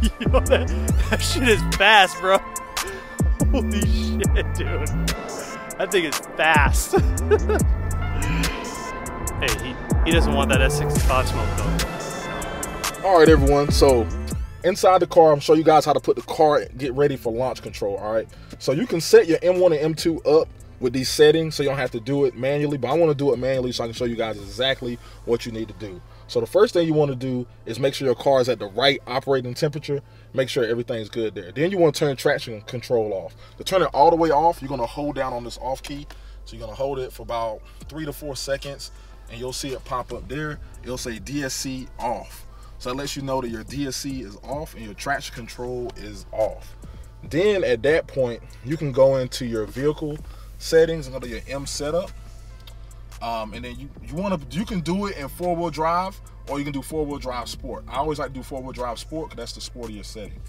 Yo, that shit is fast, bro. Holy shit, dude. That thing is fast. Hey, he doesn't want that S65 smoke though. All right, everyone. So inside the car, I'm showing you guys how to put the car, get ready for launch control. All right. So you can set your M1 and M2 up with these settings so you don't have to do it manually, but I want to do it manually so I can show you guys exactly what you need to do. So the first thing you want to do is make sure your car is at the right operating temperature. Make sure everything's good there. Then you want to turn traction control off. To turn it all the way off, you're going to hold down on this off key. So you're going to hold it for about 3 to 4 seconds and you'll see it pop up there. It'll say DSC off. So that lets you know that your DSC is off and your traction control is off. Then at that point, you can go into your vehicle settings and go to your M setup, and then you can do it in 4-wheel drive or you can do 4-wheel drive sport. I always like to do 4-wheel drive sport because that's the sportier setting.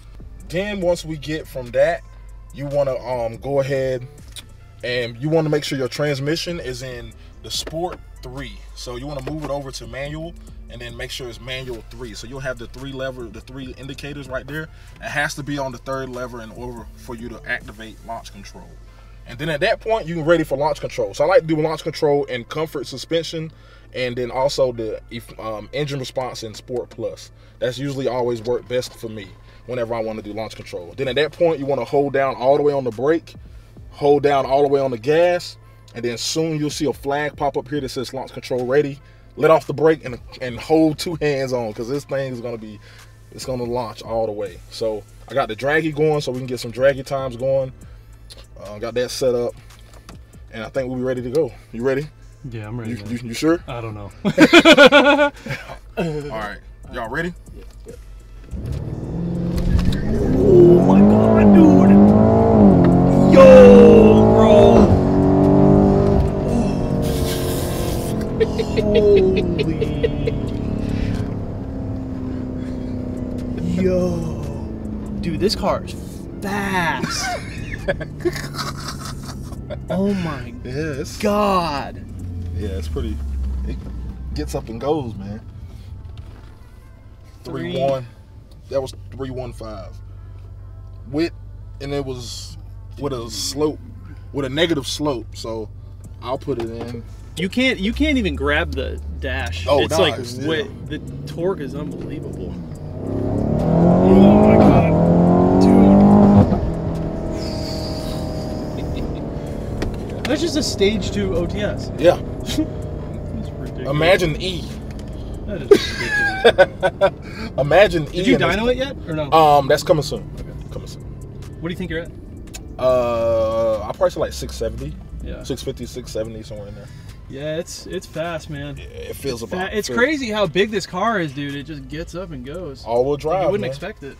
Then once we get from that, you want to go ahead and you want to make sure your transmission is in the sport 3. So you want to move it over to manual and then make sure it's manual 3. So you'll have the 3 indicators right there. It has to be on the 3rd lever in order for you to activate launch control. And then at that point, you're ready for launch control. So I like to do launch control in comfort suspension and then also the engine response in Sport Plus. That's usually always worked best for me whenever I want to do launch control. Then at that point, you want to hold down all the way on the brake, hold down all the way on the gas, and then soon you'll see a flag pop up here that says launch control ready. Let off the brake and hold 2 hands on because this thing is going to launch all the way. So I got the draggy going so we can get some draggy times going. Got that set up, and I think we'll be ready to go. You ready? Yeah, I'm ready. You sure? I don't know. All right, y'all ready? Yeah. Oh my god, dude! Yo, bro! Holy! Yo, dude, this car is fast. Oh my god. Yeah, it's pretty, it gets up and goes, man. 3.1, that was 3.15 and it was with a slope, with a negative slope, so I'll put it in. You can't even grab the dash. Oh, it's nice. Like wet. The torque is unbelievable. Oh my god, dude. That's just a stage 2 OTS. Yeah. That's ridiculous. Imagine E. That is ridiculous. Imagine E. Did you dyno it yet or no? That's coming soon. Okay. Coming soon. What do you think you're at? I'll probably say like 670. Yeah. 650, 670, somewhere in there. Yeah, it's fast, man. Yeah, it feels about. It's crazy how big this car is, dude. It just gets up and goes. All-wheel drive. You wouldn't expect it.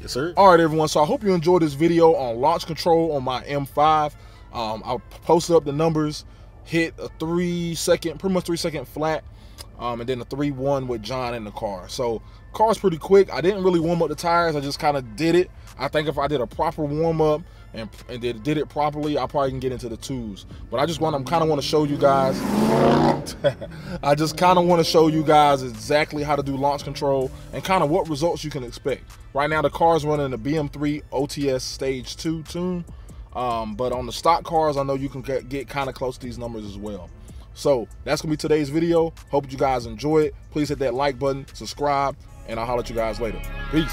Yes, sir. All right, everyone. So I hope you enjoyed this video on launch control on my M5. I'll post up the numbers. Hit a 3-second, pretty much 3-second flat, and then a 3.1 with John in the car. So car's pretty quick. I didn't really warm up the tires. I just kind of did it. I think if I did a proper warm up and did it properly, I probably can get into the 2s. But I just kind of want to show you guys. I just kind of want to show you guys exactly how to do launch control and kind of what results you can expect. Right now, the car's running the BM3 OTS Stage 2 tune. But on the stock cars, I know you can get kind of close to these numbers as well. So that's gonna be today's video. Hope you guys enjoy it. Please hit that like button, subscribe, and I'll holler at you guys later. Peace.